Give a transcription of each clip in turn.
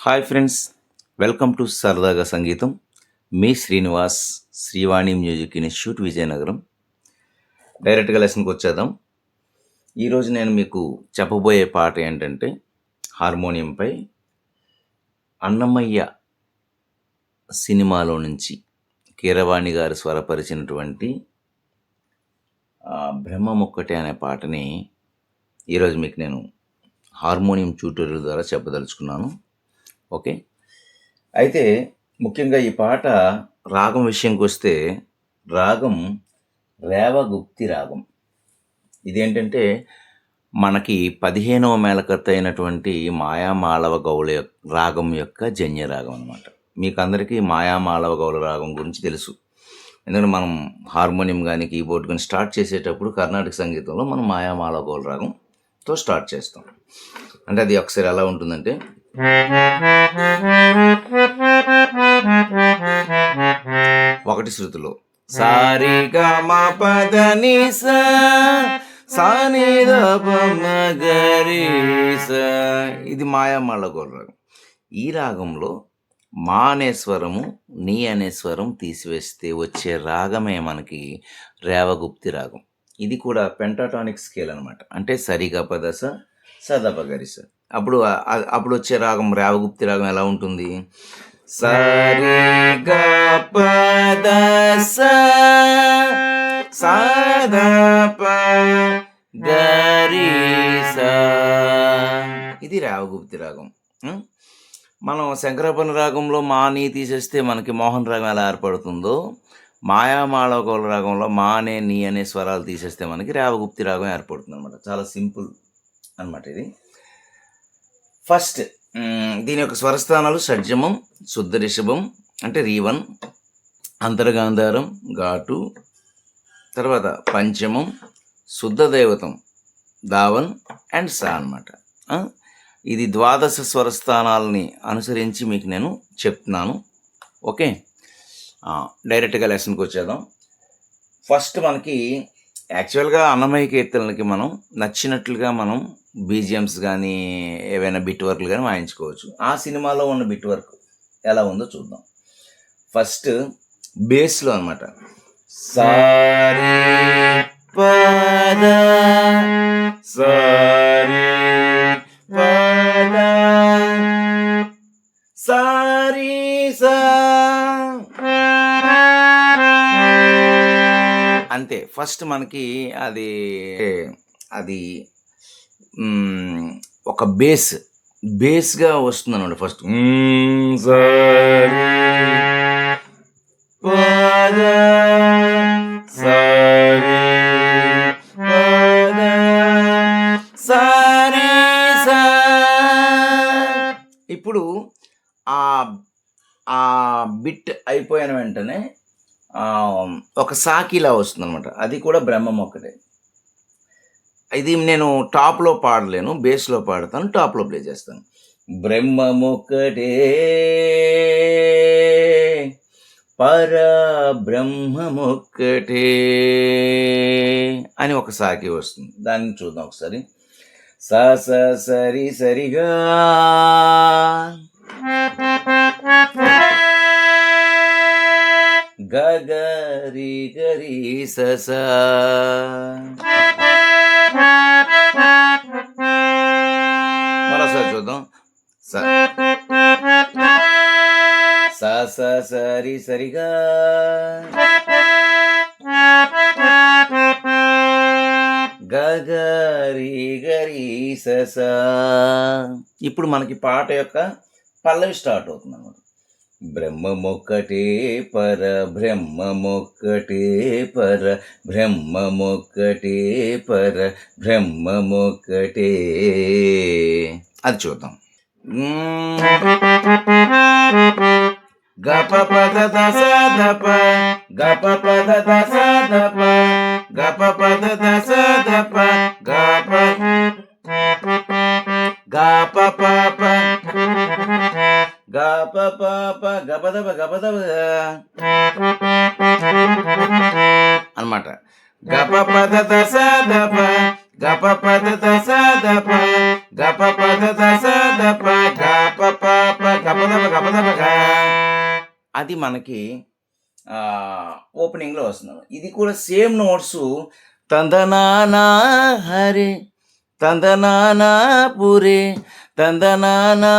Hi friends, welcome to సరదాగా సంగీతం. మీ Srinivas, Srivani music institute, Vizianagaram. డైరెక్ట్గా లెసన్కి వచ్చేద్దాం. ఈరోజు నేను మీకు చెప్పబోయే పాట ఏంటంటే, హార్మోనియంపై అన్నమయ్య సినిమాలో నుంచి కీరవాణి గారు స్వరపరిచినటువంటి బ్రహ్మమొక్కటే అనే పాటని ఈరోజు మీకు నేను హార్మోనియం ట్యూటోరియల్ ద్వారా చెప్పదలుచుకున్నాను. ఓకే, అయితే ముఖ్యంగా ఈ పాట రాగం విషయంకి వస్తే, రాగం రేవగుప్తి రాగం. ఇదేంటంటే మనకి 15వ మేళకర్త అయినటువంటి మాయామాళవ గౌళ రాగం యొక్క జన్య రాగం అనమాట. మీకు అందరికీ మాయామాళవ గౌళ రాగం గురించి తెలుసు. ఎందుకంటే మనం హార్మోనియం కానీ కీబోర్డ్ కానీ స్టార్ట్ చేసేటప్పుడు కర్ణాటక సంగీతంలో మనం మాయామాళవ గౌళ రాగంతో స్టార్ట్ చేస్తాం. అంటే అది ఒకసారి ఎలా ఉంటుందంటే, ఒకటి శృతిలో సారి గమ పద ని స సాని ద ప మ గ రి స. ఇది మాయామాళవ గౌళ రాగం. ఈ రాగంలో మా అనే స్వరము, నీ అనే స్వరం తీసివేస్తే వచ్చే రాగమే మనకి రేవగుప్తి రాగం. ఇది కూడా పెంటాటానిక్ స్కేల్ అనమాట. అంటే సరిగా పదస సదప గరిస. అప్పుడు వచ్చే రాగం రేవగుప్తి రాగం ఎలా ఉంటుంది? సరిగా పదస సదప గరిస. ఇది రేవగుప్తి రాగం. మనం శంకరాభరణ రాగంలో మా నీ తీసేస్తే మనకి మోహన్ రాగం ఎలా ఏర్పడుతుందో, మాయామాళవ గౌళ రాగంలో మా అనే నీ అనే స్వరాలు తీసేస్తే మనకి రేవగుప్తి రాగం ఏర్పడుతుంది అనమాట. చాలా సింపుల్ అనమాట ఇది. ఫస్ట్ దీని యొక్క స్వరస్థానాలు షడ్జమం, శుద్ధ రిషభం అంటే రీవన్, అంతర్గాంధారం ఘాటు, తర్వాత పంచమం, శుద్ధ దైవతం దావన్ అండ్ సా అనమాట. ఇది 12 స్వరస్థానాలని అనుసరించి మీకు నేను చెప్తున్నాను. ఓకే, డైరెక్ట్గా లెసన్కి వచ్చేద్దాం. ఫస్ట్ మనకి యాక్చువల్గా అన్నమయ్య కీర్తనలకి మనం నచ్చినట్లుగా మనం బీజిఎమ్స్ కానీ ఏవైనా బిట్ వర్క్లు కానీ వాయించుకోవచ్చు. ఆ సినిమాలో ఉన్న బిట్ వర్క్ ఎలా ఉందో చూద్దాం. ఫస్ట్ బేస్లో అనమాట. సారీ పద సారీ పద సారీ సా, అంతే. ఫస్ట్ మనకి అది ఒక బేస్గా వస్తుంది అనమాట. ఫస్ట్ సారీ పద సారీ పద సారీ సా. ఇప్పుడు ఆ బిట్ అయిపోయిన వెంటనే ఒక సాకిలా వస్తుంది అనమాట. అది కూడా బ్రహ్మం ఒక్కటే. ఇది నేను టాప్లో పాడలేను, బేస్లో పాడతాను, టాప్లో ప్లే చేస్తాను. బ్రహ్మమొక్కటే పరబ్రహ్మమొక్కటే అని ఒక సాకి వస్తుంది. దాన్ని చూద్దాం ఒకసారి. స స సరి సరిగా గరి గరి స. మరోసారి చూద్దాం. స సరి సరిగా గరి గరి స. ఇప్పుడు మనకి పాట యొక్క పల్లవి స్టార్ట్ అవుతుంది అన్నమాట. బ్రహ్మమొక్కటే పర బ్రహ్మమొక్కటే పర బ్రహ్మమొక్కటే పర బ్రహ్మమొక్కటే. అది చూద్దాం. గప పద దస దప గప పద దస దప గప పద దస దప గప గప పప గప పప గపదప గపదప అనమాట. గప పద దస దప గప పద దస దప గప పద దస దప గప పప గపదప గపదప గా. అది మనకి ఓపెనింగ్లో వస్తుంది. ఇది కూడా సేమ్ నోట్స్. తందనానా హరే తందనానా పురే తందనానా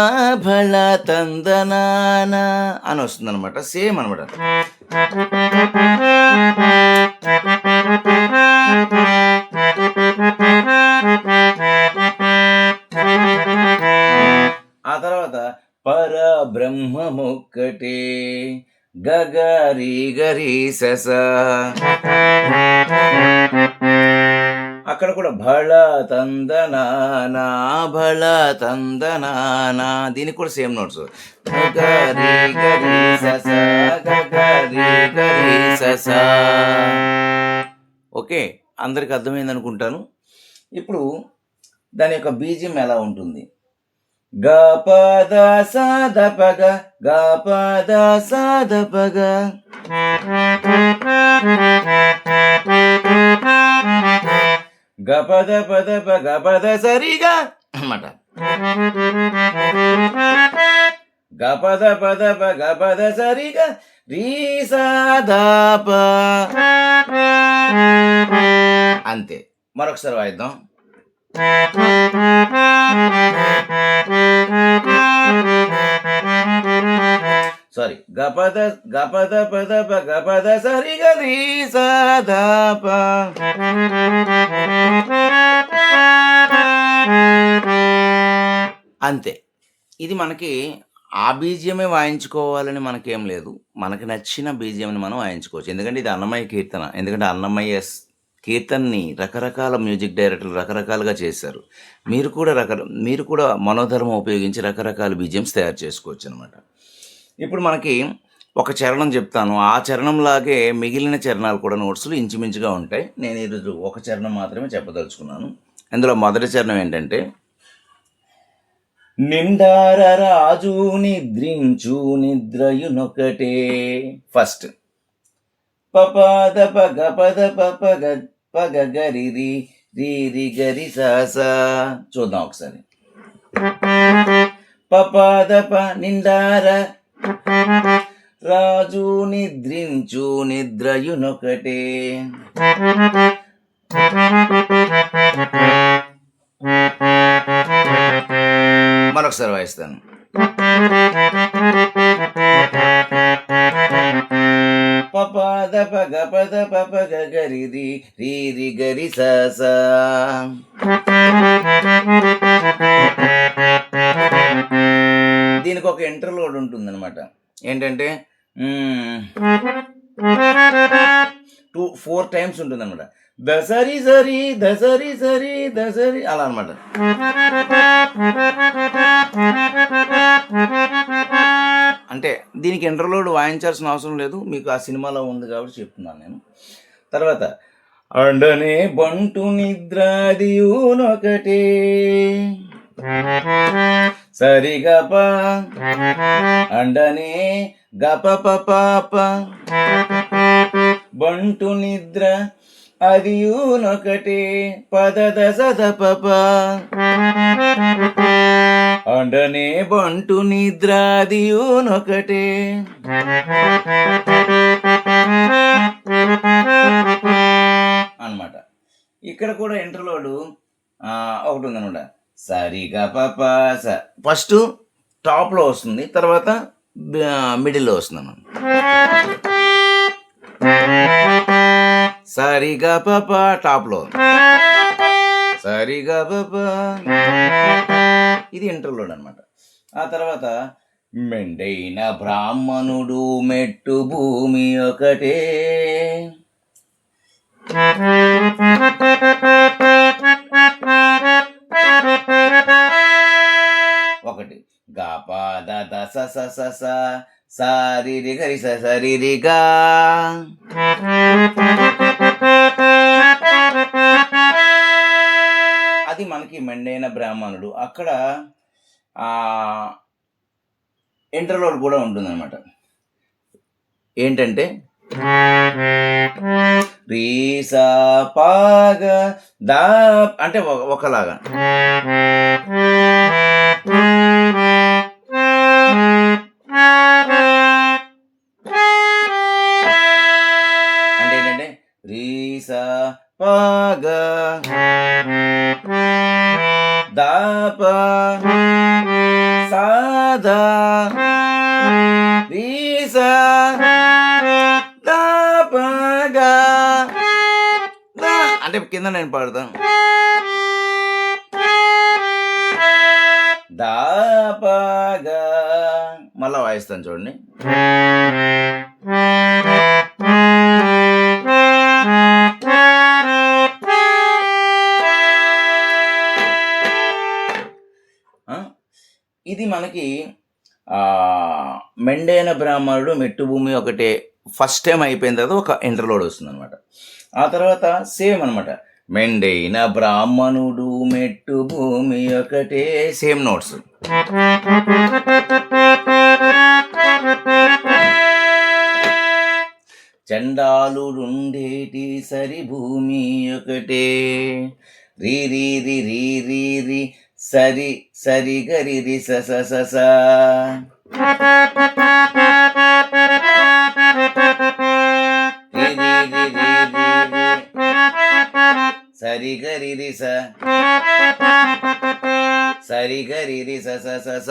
భళ తందనానా అని వస్తుంది అనమాట. సేమ్ అనమాట. ఆ తర్వాత పరబ్రహ్మమొక్కటే గగరి గరి సస. అక్కడ కూడా భళ తందనానా భళ తందనానా. దీనికి కూడా సేమ్ నోట్స్. గగరి గరి సస గగరి గరి సస. ఓకే, అందరికి అర్థమైంది అనుకుంటాను. ఇప్పుడు దాని యొక్క బీజం ఎలా ఉంటుంది? గపద సదపగ గపద సదపగ. గపద పదప గపద సరిగా అన్నమాట. గపద పదప గపద సరిగా రీ సదప. అంతే. మరొకసారి వాయిద్దాం. సారీ, గపద గపద పదప గపద సరిగా రీ సదప. అంతే. ఇది మనకి ఆ బీజియమే వాయించుకోవాలని మనకేం లేదు. మనకి నచ్చిన బీజియంని మనం వాయించుకోవచ్చు. ఎందుకంటే ఇది అన్నమయ్య కీర్తన. ఎందుకంటే అన్నమయ్య కీర్తనని రకరకాల మ్యూజిక్ డైరెక్టర్లు రకరకాలుగా చేశారు. మీరు కూడా మనోధర్మం ఉపయోగించి రకరకాల బీజియమ్స్ తయారు చేసుకోవచ్చు అనమాట. ఇప్పుడు మనకి ఒక చరణం చెప్తాను. ఆ చరణంలాగే మిగిలిన చరణాలు కూడా నోట్స్లు ఇంచుమించుగా ఉంటాయి. నేను ఈరోజు ఒక చరణం మాత్రమే చెప్పదలుచుకున్నాను. అందులో మొదటి చరణం ఏంటంటే, నిండార రాజు నిద్రించు నిద్రయునొకటే. ఫస్ట్ పపద పగ పద పగ పగ గరి రి రి గరి స. చూద్దాం ఒకసారి. పపద ప నిండార రాజు నిద్రించు నిద్రయునొకటే. మరొకసారి వాయిస్తాను. పపద పగ పద పగ గరి రి గరి స. దీనికి ఒక ఇంటర్లోడ్ ఉంటుంది అనమాట. ఏంటంటే 4 టైమ్స్ ఉంటుంది అనమాట. దసరి సరి దసరి సరి దసరి అలా అనమాట. అంటే దీనికి ఇంటర్లోడ్ వాయించాల్సిన అవసరం లేదు. మీకు ఆ సినిమాలో ఉంది కాబట్టి చెప్తున్నాను నేను. తర్వాత అండనే బంటు నిద్రాదియునొకటే సరిగప అండనే గప పాప బంటు నిద్ర అదియునొకటే పద దశ దప అండనే బంటు నిద్ర అదియునొకటే. అన్నమాట. ఇక్కడ కూడా ఇంటర్లోడ్ ఒకటి ఉందన్నమాట. సరిగా పప ఫస్ట్ టాప్లో వస్తుంది, తర్వాత మిడిల్లో వస్తుంది అన్నమాట. సరిగా పప టాప్లో, సరిగా పప ఇది ఇంటర్లోడ్ అనమాట. ఆ తర్వాత మెండైన బ్రాహ్మణుడు మెట్టు భూమి ఒకటే ఒకటి గపద దస స సారి గరి సరిగా. అది మనకి మెండైన బ్రాహ్మణుడు. అక్కడ ఇంటర్లోడ్ కూడా ఉంటుంది అనమాట. ఏంటంటే రీసా పాగ దా అంటే ఒకలాగా పగ దాప సాధ వీస దాపగ అంటే కింద నేను పాడతాను. దాపగా మళ్ళా వాయిస్తాను చూడండి. ఇది మనకి మెండైన బ్రాహ్మణుడు మెట్టు భూమి ఒకటే ఫస్ట్ టైం అయిపోయిన తర్వాత ఒక ఇంటర్లోడ్ వస్తుంది అనమాట. ఆ తర్వాత సేమ్ అనమాట, మెండైన బ్రాహ్మణుడు మెట్టు భూమి ఒకటే, సేమ్ నోట్స్. చండాలుడుండేటి సరి భూమి ఒకటే, రీ రీ రి రీ రీ రి సరి సరి గరి రి స స స స. సరి గరి రి స సరి గరి రి స స స స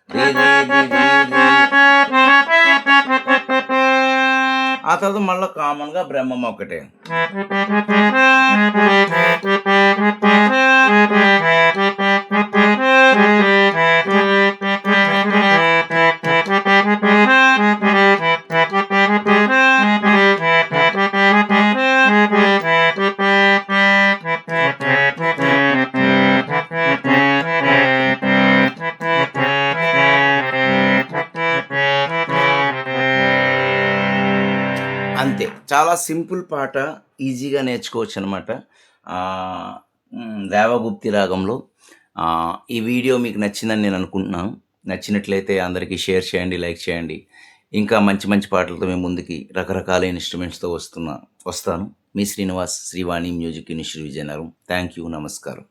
రి రి రి రి రి. ఆ తర్వాత మళ్ళీ కామన్గా బ్రహ్మం ఒకటే. అంతే, చాలా సింపుల్ పాట, ఈజీగా నేర్చుకోవచ్చు అనమాట దేవగుప్తి రాగంలో. ఈ వీడియో మీకు నచ్చిందని నేను అనుకుంటున్నాను. నచ్చినట్లయితే అందరికీ షేర్ చేయండి, లైక్ చేయండి. ఇంకా మంచి మంచి పాటలతో మేము ముందుకి రకరకాల ఇన్స్ట్రుమెంట్స్తో వస్తాను. మీ Srinivas, Srivani music university Vizianagaram. Thank you, నమస్కారం.